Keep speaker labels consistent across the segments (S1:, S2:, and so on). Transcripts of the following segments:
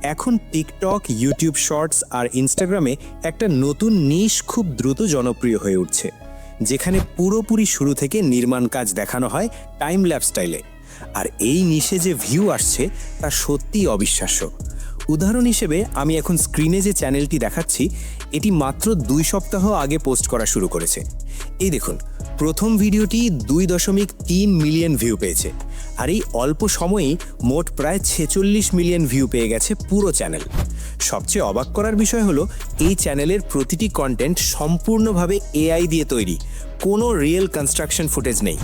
S1: এখন TikTok, YouTube shorts আর ইনস্টাগ্রামে একটা নতুন নিশ খুব দ্রুত জনপ্রিয় হয়ে উঠছে, যেখানে পুরোপুরি শুরু থেকে নির্মাণ কাজ দেখানো হয় টাইম ল্যাপস স্টাইলে। আর এই নিশে যে ভিউ আসছে তা সত্যিই অবিশ্বাস্য। উদাহরণ হিসেবে আমি এখন স্ক্রিনে যে চ্যানেলটি দেখাচ্ছি, এটি মাত্র 2 সপ্তাহ আগে পোস্ট করা শুরু করেছে। এই দেখুন, প্রথম ভিডিওটি 2.3 মিলিয়ন ভিউ পেয়েছে, আর এই অল্প সময়েই মোট প্রায় 46 মিলিয়ন ভিউ পেয়ে গেছে পুরো চ্যানেল। সবচেয়ে অবাক করার বিষয় হলো, এই চ্যানেলের প্রতিটি কন্টেন্ট সম্পূর্ণভাবে এআই দিয়ে তৈরি, কোনো রিয়েল কনস্ট্রাকশন ফুটেজ নেই।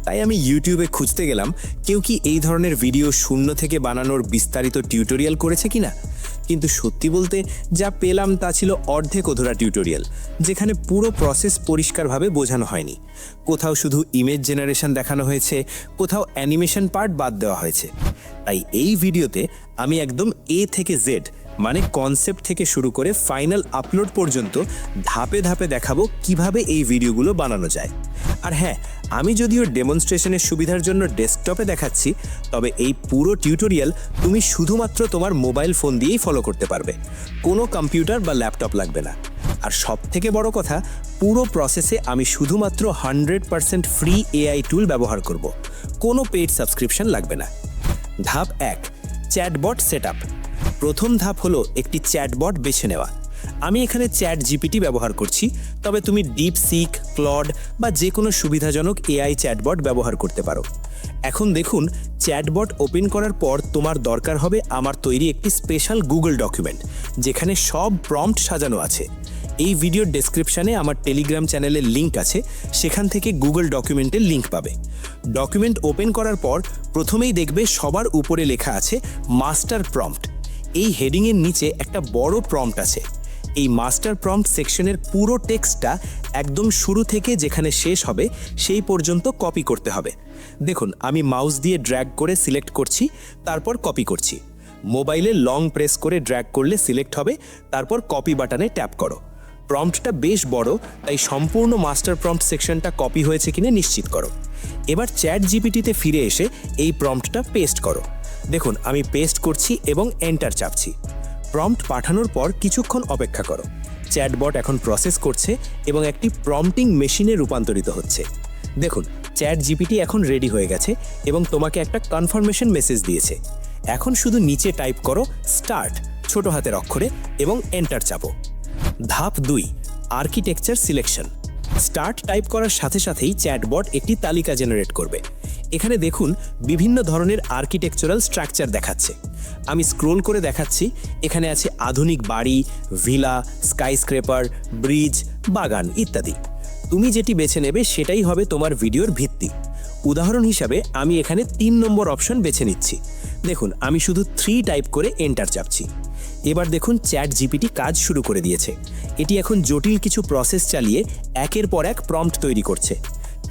S1: তাই আমি ইউটিউবে খুঁজতে গেলাম কেউ কি এই ধরনের ভিডিও শূন্য থেকে বানানোর বিস্তারিত টিউটোরিয়াল করেছে কিনা। কিন্তু সত্যি বলতে যা পেলাম তা ছিল অর্ধেক অধুরা টিউটোরিয়াল, যেখানে পুরো প্রসেস পরিষ্কারভাবে বোঝানো হয়নি। কোথাও শুধু ইমেজ জেনারেশন দেখানো হয়েছে, কোথাও অ্যানিমেশন পার্ট বাদ দেওয়া হয়েছে। তাই এই ভিডিওতে আমি একদম এ থেকে জেড, মানে কনসেপ্ট থেকে শুরু করে ফাইনাল আপলোড পর্যন্ত ধাপে ধাপে দেখাবো কিভাবে এই ভিডিওগুলো বানানো যায়। আর হ্যাঁ, আমি যদিও ডেমনস্ট্রেশনের সুবিধার জন্য ডেস্কটপে দেখাচ্ছি, তবে এই পুরো টিউটোরিয়াল তুমি শুধুমাত্র তোমার মোবাইল ফোন দিয়েই ফলো করতে পারবে, কোনো কম্পিউটার বা ল্যাপটপ লাগবে না। আর সবথেকে বড় কথা, পুরো প্রসেসে আমি শুধুমাত্র 100% ফ্রি এআই টুল ব্যবহার করব, কোনো পেইড সাবস্ক্রিপশন লাগবে না। ধাপ 1, চ্যাটবট সেটআপ। প্রথম ধাপ হলো একটি চ্যাটবট বেছে নেওয়া। আমি এখানে চ্যাট জিপিটি ব্যবহার করছি, তবে তুমি ডিপসিক, ক্লড বা যে কোনো সুবিধাজনক এআই চ্যাটবট ব্যবহার করতে পারো। এখন দেখুন, চ্যাটবট ওপেন করার পর তোমার দরকার হবে আমার তৈরি একটি স্পেশাল গুগল ডকুমেন্ট, যেখানে সব প্রম্পট সাজানো আছে। এই ভিডিওর ডেসক্রিপশানে আমার টেলিগ্রাম চ্যানেলের লিঙ্ক আছে, সেখান থেকে গুগল ডকুমেন্টের লিঙ্ক পাবে। ডকুমেন্ট ওপেন করার পর প্রথমেই দেখবে সবার উপরে লেখা আছে মাস্টার প্রম্পট। এই হেডিংয়ের নিচে একটা বড় প্রম্পট আছে। এই মাস্টার প্রম্পট সেকশনের পুরো টেক্সটটা একদম শুরু থেকে যেখানে শেষ হবে সেই পর্যন্ত কপি করতে হবে। দেখুন, আমি মাউস দিয়ে ড্র্যাগ করে সিলেক্ট করছি, তারপর কপি করছি। মোবাইলে লং প্রেস করে ড্র্যাগ করলে সিলেক্ট হবে, তারপর কপি বাটনে ট্যাপ করো। প্রম্পটটা বেশ বড়, তাই সম্পূর্ণ মাস্টার প্রম্পট সেকশনটা কপি হয়েছে কিনা নিশ্চিত করো। এবার চ্যাট জিপিটিতে ফিরে এসে এই প্রম্পটটা পেস্ট করো। দেখুন, আমি পেস্ট করছি এবং এন্টার চাপছি। প্রম্পট পাঠানোর পর কিছুক্ষণ অপেক্ষা করো। চ্যাটবট এখন প্রসেস করছে এবং একটি প্রম্পটিং মেশিনে রূপান্তরিত হচ্ছে। দেখুন, চ্যাট জিপিটি এখন রেডি হয়ে গেছে এবং তোমাকে একটা কনফার্মেশন মেসেজ দিয়েছে। এখন শুধু নিচে টাইপ করো স্টার্ট ছোট হাতের অক্ষরে এবং এন্টার চাপো। ধাপ 2, আর্কিটেকচার সিলেকশন। স্টার্ট টাইপ করার সাথে সাথেই চ্যাটবট একটি তালিকা জেনারেট করবে। এখানে দেখুন, বিভিন্ন ধরনের আর্কিটেকচারাল স্ট্রাকচার দেখাচ্ছে। আমি স্ক্রোল করে দেখাচ্ছি, এখানে আছে আধুনিক বাড়ি, ভিলা, স্কাইস্ক্রেপার, ব্রিজ, বাগান ইত্যাদি। তুমি যেটি বেছে নেবে সেটাই হবে তোমার ভিডিওর ভিত্তি। উদাহরণ হিসাবে আমি এখানে 3 নম্বর অপশন বেছে নিচ্ছি। দেখুন, আমি শুধু 3 টাইপ করে এন্টার চাপছি। এবার দেখুন, চ্যাট জিপিটি কাজ শুরু করে দিয়েছে। এটি এখন জটিল কিছু প্রসেস চালিয়ে একের পর এক প্রম্পট তৈরি করছে।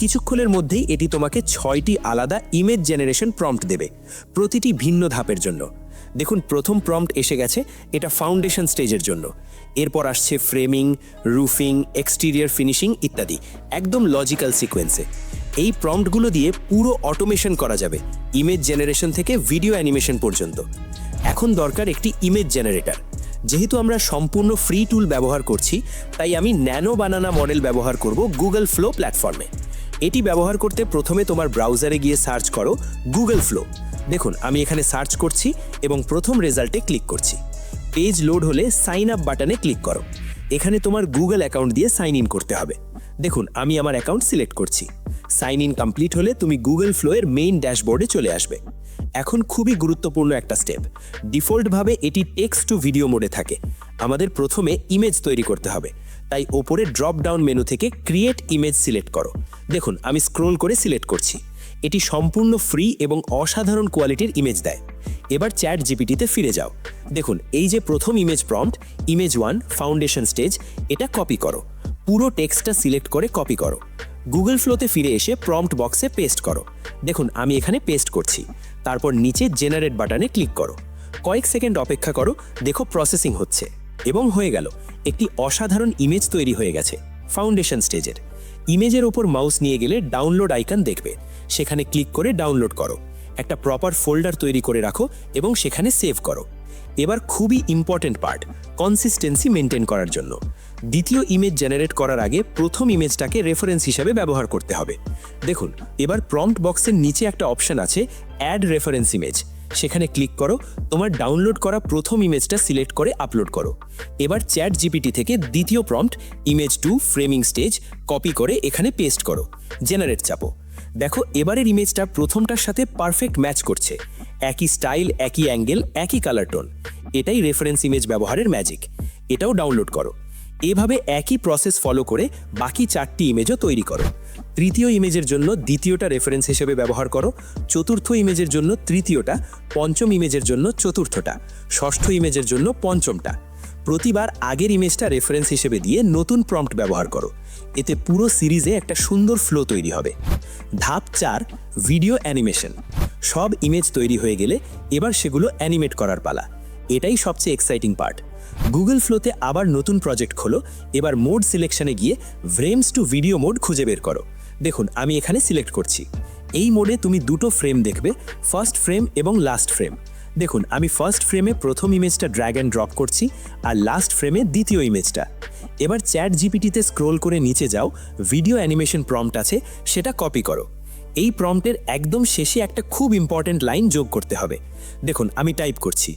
S1: কিছুক্ষণের মধ্যেই এটি তোমাকে 6টি আলাদা ইমেজ জেনারেশন প্রম্পট দেবে, প্রতিটি ভিন্ন ধাপের জন্য। দেখুন, প্রথম প্রম্পট এসে গেছে, এটা ফাউন্ডেশন স্টেজের জন্য। এরপর আসছে ফ্রেমিং, রুফিং, এক্সটেরিয়র ফিনিশিং ইত্যাদি, একদম লজিক্যাল সিকোয়েন্সে। এই প্রম্পটগুলো দিয়ে পুরো অটোমেশন করা যাবে, ইমেজ জেনারেশন থেকে ভিডিও অ্যানিমেশন পর্যন্ত। এখন দরকার একটি ইমেজ জেনারেটর। যেহেতু আমরা সম্পূর্ণ ফ্রি টুল ব্যবহার করছি, তাই আমি ন্যানো বানানা মডেল ব্যবহার করব গুগল ফ্লো প্ল্যাটফর্মে। এটি ব্যবহার করতে প্রথমে তোমার ব্রাউজারে গিয়ে সার্চ করো গুগল ফ্লো। দেখুন, আমি এখানে সার্চ করছি এবং প্রথম রেজাল্টে ক্লিক করছি। পেজ লোড হলে সাইন আপ বাটনে ক্লিক করো। এখানে তোমার গুগল অ্যাকাউন্ট দিয়ে সাইন ইন করতে হবে। দেখুন, আমি আমার অ্যাকাউন্ট সিলেক্ট করছি। সাইন ইন কমপ্লিট হলে তুমি গুগল ফ্লো এর মেইন ড্যাশবোর্ডে চলে আসবে। এখন খুবই গুরুত্বপূর্ণ একটা স্টেপ। ডিফল্টভাবে এটি টেক্সট টু ভিডিও মোডে থাকে। আমাদের প্রথমে ইমেজ তৈরি করতে হবে, তাই ওপরে ড্রপ ডাউন মেনু থেকে ক্রিয়েট ইমেজ সিলেক্ট করো। দেখুন, আমি স্ক্রোল করে সিলেক্ট করছি। এটি সম্পূর্ণ ফ্রি এবং অসাধারণ কোয়ালিটির ইমেজ দেয়। এবার চ্যাট জিপিটিতে ফিরে যাও। দেখুন, এই যে প্রথম image prompt, image 1 foundation stage, এটা কপি করো। পুরো টেক্সটটা সিলেক্ট করে কপি করো। গুগল ফ্লোতে ফিরে এসে প্রম্পট বক্সে পেস্ট করো। দেখুন, আমি এখানে পেস্ট করছি। তারপর নিচে জেনারেট বাটনে ক্লিক করো। কয়েক সেকেন্ড অপেক্ষা করো, দেখো প্রসেসিং হচ্ছে এবং হয়ে গেল। একটি অসাধারণ ইমেজ তৈরি হয়ে গেছে ফাউন্ডেশন স্টেজের। ইমেজের ওপর মাউস নিয়ে গেলে ডাউনলোড আইকন দেখবে, সেখানে ক্লিক করে ডাউনলোড করো। একটা প্রপার ফোল্ডার তৈরি করে রাখো এবং সেখানে সেভ করো। এবার খুবই ইম্পর্টেন্ট পার্ট, কনসিস্টেন্সি মেনটেন করার জন্য। দ্বিতীয় ইমেজ জেনারেট করার আগে প্রথম ইমেজটাকে রেফারেন্স হিসাবে ব্যবহার করতে হবে। দেখুন, এবার প্রম্পট বক্সের নিচে একটা অপশন আছে অ্যাড রেফারেন্স ইমেজ, সেখানে ক্লিক করো, তোমার ডাউনলোড করা প্রথম ইমেজটা সিলেক্ট করে আপলোড করো। এবার চ্যাট জিপিটি থেকে দ্বিতীয় prompt image 2 framing stage copy করে এখানে পেস্ট করো, জেনারেট চাপো। দেখো, এবারের ইমেজটা প্রথমটার সাথে পারফেক্ট ম্যাচ করছে, একই স্টাইল, একই অ্যাঙ্গেল, একই কালার টোন। এটাই রেফারেন্স ইমেজ ব্যবহারের ম্যাজিক। এটাও ডাউনলোড করো। এভাবে একই প্রসেস ফলো করে বাকি 4টি ইমেজও তৈরি করো। তৃতীয় ইমেজের জন্য দ্বিতীয়টা রেফারেন্স হিসেবে ব্যবহার করো, চতুর্থ ইমেজের জন্য তৃতীয়টা, পঞ্চম ইমেজের জন্য চতুর্থটা, ষষ্ঠ ইমেজের জন্য পঞ্চমটা। প্রতিবার আগের ইমেজটা রেফারেন্স হিসেবে দিয়ে নতুন প্রম্পট ব্যবহার করো। এতে পুরো সিরিজে একটা সুন্দর ফ্লো তৈরি হবে। ধাপ 4, ভিডিও অ্যানিমেশন। সব ইমেজ তৈরি হয়ে গেলে এবার সেগুলো অ্যানিমেট করার পালা। এটাই সবচেয়ে এক্সাইটিং পার্ট। গুগল ফ্লোতে আবার নতুন প্রজেক্ট খোলো। এবার মোড সিলেকশনে গিয়ে ফ্রেমস টু ভিডিও মোড খুঁজে বের করো। দেখুন, আমি এখানে সিলেক্ট করছি। এই মোডে তুমি দুটো ফ্রেম দেখবে, ফার্স্ট ফ্রেম এবং লাস্ট ফ্রেম। দেখুন, আমি ফার্স্ট ফ্রেমে প্রথম ইমেজটা ড্র্যাগ অ্যান্ড ড্রপ করছি, আর লাস্ট ফ্রেমে দ্বিতীয় ইমেজটা। এবার চ্যাট জিপিটিতে স্ক্রোল করে নিচে যাও, ভিডিও অ্যানিমেশন প্রম্পট আছে, সেটা কপি করো। এই প্রম্পটের একদম শেষে একটা খুব ইম্পর্ট্যান্ট লাইন যোগ করতে হবে। দেখুন, আমি টাইপ করছি,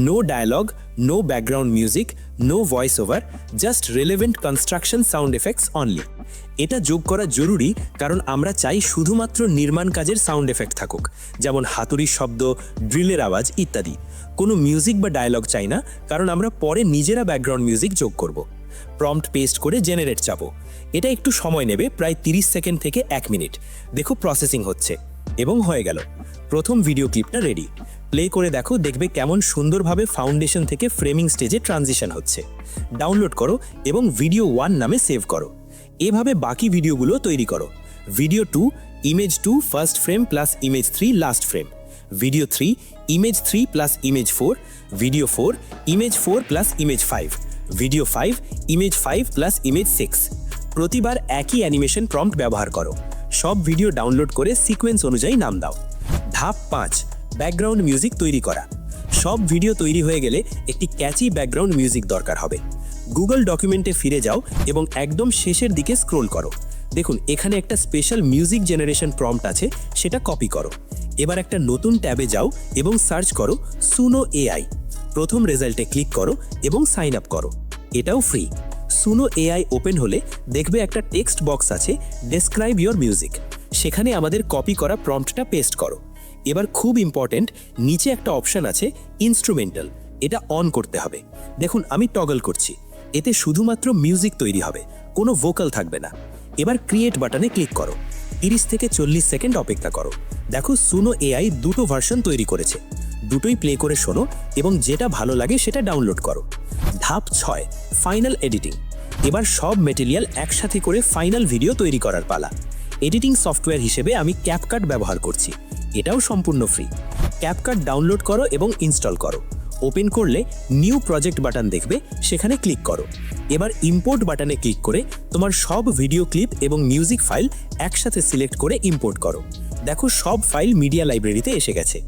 S1: no dialogue, no background music, no voice over, just relevant construction sound effects only. এটা যোগ করা জরুরি, কারণ আমরা চাই শুধুমাত্র নির্মাণ কাজের সাউন্ড এফেক্ট থাকুক, যেমন হাতুড়ির শব্দ, ড্রিলের আওয়াজ ইত্যাদি। কোনো মিউজিক বা ডায়ালগ চাই না, কারণ আমরা পরে নিজেরা ব্যাকগ্রাউন্ড মিউজিক যোগ করব। প্রম্পট পেস্ট করে জেনারেট চাপো। এটা একটু সময় নেবে, প্রায় 30 সেকেন্ড থেকে 1 মিনিট। দেখো, প্রসেসিং হচ্ছে এবং হয়ে গেল। প্রথম ভিডিও ক্লিপটা রেডি। প্লে করে দেখো, দেখবে কেমন সুন্দরভাবে ফাউন্ডেশন থেকে ফ্রেমিং স্টেজে ট্রানজিশন হচ্ছে। ডাউনলোড করো এবং ভিডিও 1 নামে সেভ করো। এভাবে বাকি ভিডিওগুলো তৈরি করো। Video 2, image 2 first frame plus image 3 last frame. Video 3, image 3 plus image 4। Video 4, image 4 plus image 5। Video 5, image 5 plus image 6। প্রতিবার একই অ্যানিমেশন প্রম্পট ব্যবহার করো। সব ভিডিও ডাউনলোড করে সিকোয়েন্স অনুযায়ী নাম দাও। ধাপ 5, ব্যাকগ্রাউন্ড মিউজিক তৈরি করা। সব ভিডিও তৈরি হয়ে গেলে একটি ক্যাচি ব্যাকগ্রাউন্ড মিউজিক দরকার হবে। গুগল ডকুমেন্টে ফিরে যাও এবং একদম শেষের দিকে স্ক্রোল করো। দেখুন, এখানে একটা স্পেশাল মিউজিক জেনারেশন প্রম্পট আছে, সেটা কপি করো। এবার একটা নতুন ট্যাবে যাও এবং সার্চ করো সুনো এআই। প্রথম রেজাল্টে ক্লিক করো এবং সাইন আপ করো। এটাও ফ্রি। সুনো এআই ওপেন হলে দেখবে একটা টেক্সট বক্স আছে, ডেসক্রাইব ইয়োর মিউজিক। সেখানে আমাদের কপি করা প্রম্পটটা পেস্ট করো। এবার খুব ইম্পর্টেন্ট, নিচে একটা অপশন আছে ইনস্ট্রুমেন্টাল, এটা অন করতে হবে। দেখুন, আমি টগল করছি। এতে শুধুমাত্র মিউজিক তৈরি হবে, কোনো ভোকাল থাকবে না। এবার ক্রিয়েট বাটনে ক্লিক করো। 30 থেকে 40 সেকেন্ড অপেক্ষা করো। দেখো, সুনো এআই দুটো ভার্সন তৈরি করেছে। দুটোই প্লে করে শোনো এবং যেটা ভালো লাগে সেটা ডাউনলোড করো। ধাপ 6, ফাইনাল এডিটিং। এবার সব মেটেরিয়াল একসাথে করে ফাইনাল ভিডিও তৈরি করার পালা। এডিটিং সফটওয়্যার হিসেবে আমি ক্যাপকাট ব্যবহার করছি। এটাও সম্পূর্ণ ফ্রি। ক্যাপকাট ডাউনলোড করো এবং ইনস্টল করো। ওপেন করলে নিউ প্রজেক্ট বাটন দেখবে, সেখানে ক্লিক করো। এবার ইম্পোর্ট বাটনে ক্লিক করে তোমার সব ভিডিও ক্লিপ এবং মিউজিক ফাইল একসাথে সিলেক্ট করে ইম্পোর্ট করো। দেখো, সব ফাইল মিডিয়া লাইব্রেরিতে এসে গেছে।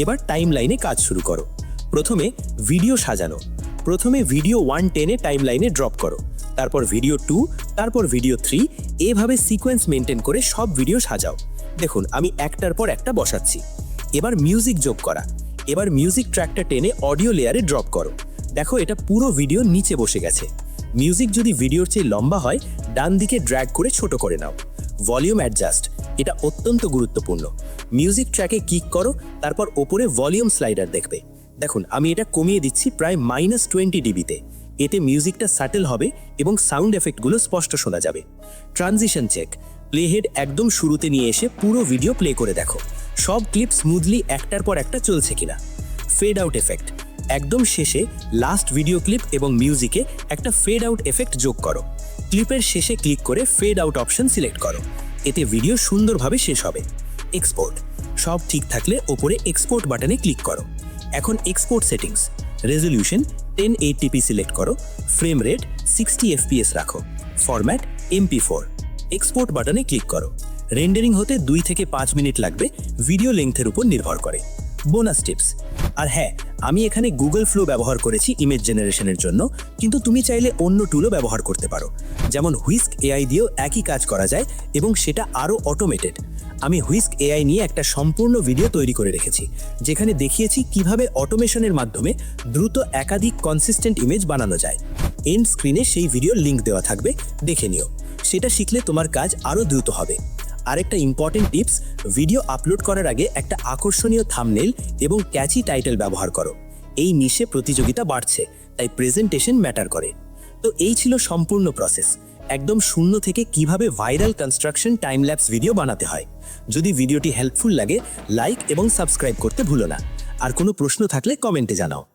S1: এবার টাইমলাইনে কাজ শুরু করো। প্রথমে ভিডিও সাজানো। প্রথমে ভিডিও 1 টেনে টাইমলাইনে ড্রপ করো, তারপর ভিডিও 2, তারপর ভিডিও 3। এভাবে সিকোয়েন্স মেনটেন করে সব ভিডিও সাজাও। দেখুন, আমি একটার পর একটা বসাচ্ছি। এবার মিউজিক যোগ করা। এবার মিউজিক ট্র্যাকটা টেনে অডিও লেয়ারে ড্রপ করো। দেখো, এটা পুরো ভিডিও নিচে বসে গেছে। মিউজিক যদি ভিডিওর চেয়ে লম্বা হয়, ডান দিকে ড্র্যাগ করে ছোট করে নাও। ভলিউম অ্যাডজাস্ট, এটা অত্যন্ত গুরুত্বপূর্ণ। মিউজিক ট্র্যাকে ক্লিক করো, তারপর ওপরে ভলিউম স্লাইডার দেখবে। দেখুন, আমি এটা কমিয়ে দিচ্ছি প্রায় -20 ডিবিতে। এতে মিউজিকটা সাটেল হবে এবং সাউন্ড এফেক্টগুলো স্পষ্ট শোনা যাবে। Transition check. প্লেহেড একদম শুরুতে নিয়ে এসে পুরো ভিডিও প্লে করে দেখো সব ক্লিপ স্মুথলি একটার পর একটা চলছে কিনা। Fade out effect. একদম শেষে লাস্ট ভিডিও ক্লিপ এবং মিউজিকে একটা ফেড আউট এফেক্ট যোগ করো। ক্লিপের শেষে ক্লিক করে ফেড আউট অপশন সিলেক্ট করো। এতে ভিডিও সুন্দরভাবে শেষ হবে। এক্সপোর্ট। সব ঠিক থাকলে ওপরে এক্সপোর্ট বাটনে ক্লিক করো। এখন export settings. Resolution 1080p select করো। ফ্রেম রেট 60 fps রাখো। Format MP4। এক্সপোর্ট বাটনে ক্লিক করো। রেন্ডারিং হতে 2 থেকে 5 মিনিট লাগবে, ভিডিও লেংথের উপর নির্ভর করে।
S2: Bonus tips. আর হ্যাঁ, আমি এখানে গুগল ফ্লো ব্যবহার করেছি ইমেজ জেনারেশনের জন্য, কিন্তু তুমি চাইলে অন্য টুলও ব্যবহার করতে পারো। যেমন হুইস্ক এআই দিয়েও একই কাজ করা যায় এবং সেটা আরও অটোমেটেড। আমি হুইস্ক এআই নিয়ে একটা সম্পূর্ণ ভিডিও তৈরি করে রেখেছি, যেখানে দেখিয়েছি কিভাবে অটোমেশনের মাধ্যমে দ্রুত একাধিক কনসিস্টেন্ট ইমেজ বানানো যায়। এন্ড স্ক্রিনে সেই ভিডিওর লিঙ্ক দেওয়া থাকবে, দেখে নিও। সেটা শিখলে তোমার কাজ আরও দ্রুত হবে। আরেকটা ইম্পর্টেন্ট টিপস, ভিডিও আপলোড করার আগে একটা আকর্ষণীয় থাম্বনেল এবং ক্যাচি টাইটেল ব্যবহার করো। এই নিশে প্রতিযোগিতা বাড়ছে, তাই প্রেজেন্টেশন ম্যাটার করে। তো এই ছিল সম্পূর্ণ প্রসেস, একদম শূন্য থেকে কিভাবে viral construction time lapse video বানাতে হয়। যদি ভিডিওটি হেল্পফুল লাগে, লাইক এবং সাবস্ক্রাইব করতে ভুলো না। আর কোনো প্রশ্ন থাকলে কমেন্টে জানাও।